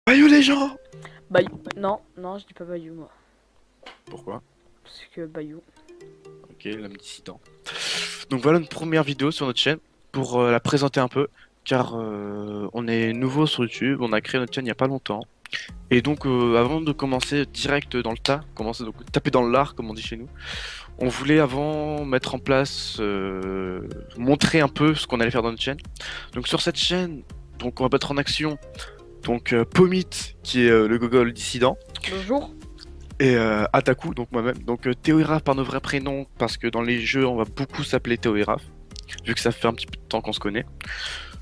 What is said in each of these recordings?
Bayou les gens. Bayou. Non, non, je dis pas Bayou, moi. Pourquoi? Parce que Bayou. Ok, l'homme dissident. Donc voilà une première vidéo sur notre chaîne pour la présenter un peu, car on est nouveau sur YouTube, on a créé notre chaîne il y a pas longtemps. Et donc avant de commencer direct dans le tas, commencer donc taper dans le lard comme on dit chez nous, on voulait avant mettre en place, montrer un peu ce qu'on allait faire dans notre chaîne. Donc sur cette chaîne, donc on va mettre en action donc Pomit qui est le gogol dissident. Bonjour. Et Ataku, donc moi-même. Donc Théo et Raph par nos vrais prénoms, parce que dans les jeux, on va beaucoup s'appeler Théo et Raph, vu que ça fait un petit peu de temps qu'on se connaît.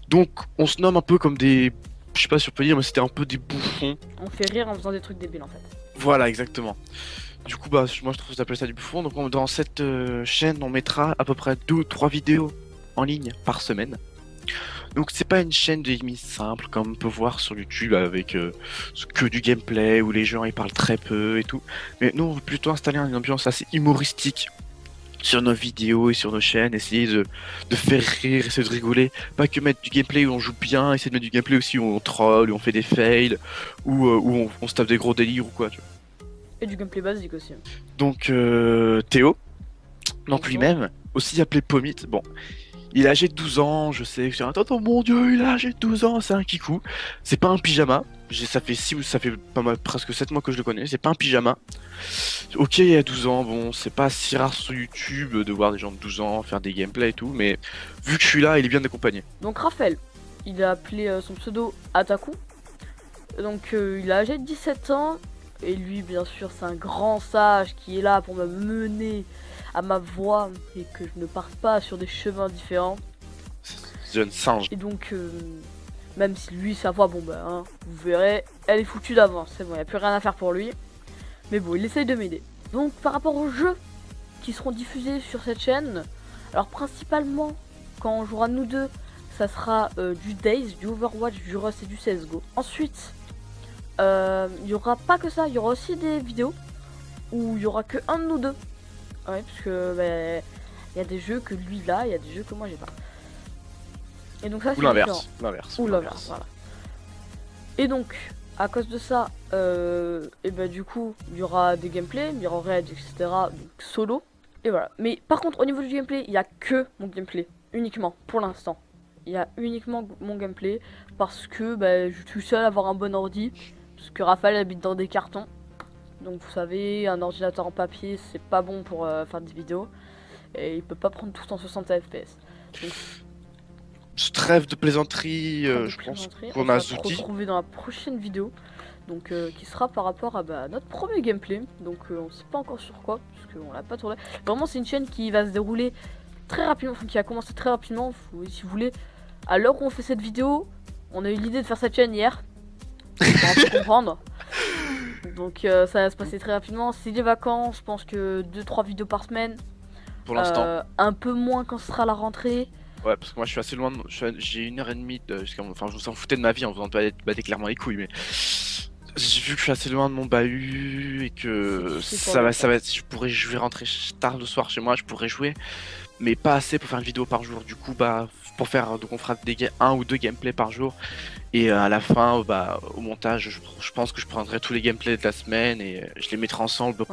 Donc on se nomme un peu comme des... Je sais pas si on peut dire, mais c'était un peu des bouffons. On fait rire en faisant des trucs débiles en fait. Voilà, exactement. Du coup, bah, moi je trouve que ça s'appelle ça du bouffon. Donc dans cette chaîne, on mettra à peu près 2 ou 3 vidéos en ligne par semaine. Donc c'est pas une chaîne de gaming simple comme on peut voir sur YouTube avec que du gameplay où les gens ils parlent très peu et tout. Mais nous on veut plutôt installer une ambiance assez humoristique sur nos vidéos et sur nos chaînes, essayer de faire rire, essayer de rigoler. Pas que mettre du gameplay où on joue bien, essayer de mettre du gameplay aussi où on troll, où on fait des fails, où on se tape des gros délires ou quoi tu vois. Et du gameplay basique aussi. Donc Théo, donc Bonjour. lui-même, aussi appelé Pomit, bon. Il est âgé de 12 ans, je sais. Attends, mon dieu, il est âgé de 12 ans, c'est un kikou. C'est pas un pyjama. Ça fait ça fait pas mal, presque 7 mois que je le connais. C'est pas un pyjama. Ok, il a 12 ans, bon, c'est pas si rare sur YouTube de voir des gens de 12 ans faire des gameplays et tout, mais vu que je suis là, il est bien accompagné. Donc Raphaël, il a appelé son pseudo Ataku. Donc il a âgé de 17 ans. Et lui, bien sûr, c'est un grand sage qui est là pour me mener à ma voie et que je ne parte pas sur des chemins différents. Jeune singe. Et donc, même si lui, sa voix, bon bah, hein, vous verrez, elle est foutue d'avance. C'est bon, il n'y a plus rien à faire pour lui. Mais bon, il essaye de m'aider. Donc, par rapport aux jeux qui seront diffusés sur cette chaîne, alors principalement, quand on jouera nous deux, ça sera du Days, du Overwatch, du Rust et du CSGO. Ensuite, il y aura pas que ça, il y aura aussi des vidéos où il y aura que un de nous deux. Ouais, parce que bah, il y a des jeux que lui il a, il y a des jeux que moi j'ai pas. Et donc ça c'est Ou différent. l'inverse. L'inverse. Ou l'inverse, voilà. Et donc, à cause de ça, et ben du coup, il y aura des gameplays, il y aura raid, etc. Donc solo. Et voilà. Mais par contre, au niveau du gameplay, il y a que mon gameplay. Uniquement, pour l'instant. Il y a uniquement mon gameplay. Parce que bah, je suis seul à avoir un bon ordi. Parce que Raphaël habite dans des cartons. Donc vous savez, un ordinateur en papier, c'est pas bon pour faire des vidéos. Et il peut pas prendre tout en 60 FPS. Donc, Trêve de plaisanterie, je pense qu'on a on va se Zouti. retrouver dans la prochaine vidéo. Donc qui sera par rapport à bah, notre premier gameplay. Donc on sait pas encore sur quoi, parce qu'on l'a pas tourné. Vraiment c'est une chaîne qui va se dérouler très rapidement, enfin, qui a commencé très rapidement. Si vous voulez, à l'heure où on fait cette vidéo, on a eu l'idée de faire cette chaîne hier. On peut comprendre. Donc ça va se passer très rapidement. C'est les vacances, je pense que 2-3 vidéos par semaine. Pour l'instant. Un peu moins quand ce sera la rentrée. Ouais, parce que moi je suis assez loin, j'ai 1h30 jusqu'à enfin je vous en foutais de ma vie en faisant te batter clairement les couilles, mais vu que je suis assez loin de mon bahut et que ça va être, je vais rentrer tard le soir chez moi, je pourrais jouer, mais pas assez pour faire une vidéo par jour. Du coup, bah, pour faire, donc on fera un ou deux gameplays par jour, et à la fin, bah, au montage, je pense que je prendrai tous les gameplays de la semaine et je les mettrai ensemble pour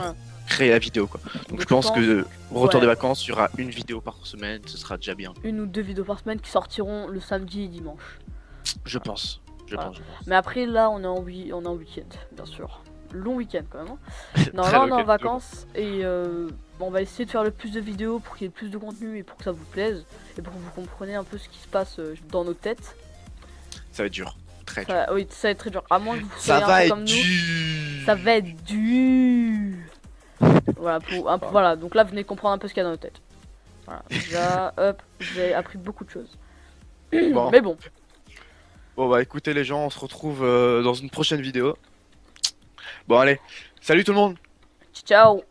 créer la vidéo, quoi. Donc je pense que au retour des vacances, il y aura une vidéo par semaine, ce sera déjà bien. Une ou deux vidéos par semaine qui sortiront le samedi et dimanche. Je pense. Je pense. Mais après là on est en week-end, bien sûr. Long week-end quand même. Non, là on est en vacances et on va essayer de faire le plus de vidéos pour qu'il y ait le plus de contenu et pour que ça vous plaise. Et pour que vous compreniez un peu ce qui se passe dans nos têtes. Ça va être dur. Très dur. Oui, ça va être très dur. À moins que vous ça soyez va un peu être comme dur. nous. Ça va être dur. Voilà, voilà, donc là venez comprendre un peu ce qu'il y a dans nos têtes. Voilà, déjà, hop, j'ai appris beaucoup de choses. Bon. Mais bon. Bon bah écoutez les gens, on se retrouve dans une prochaine vidéo. Bon allez, salut tout le monde. Ciao.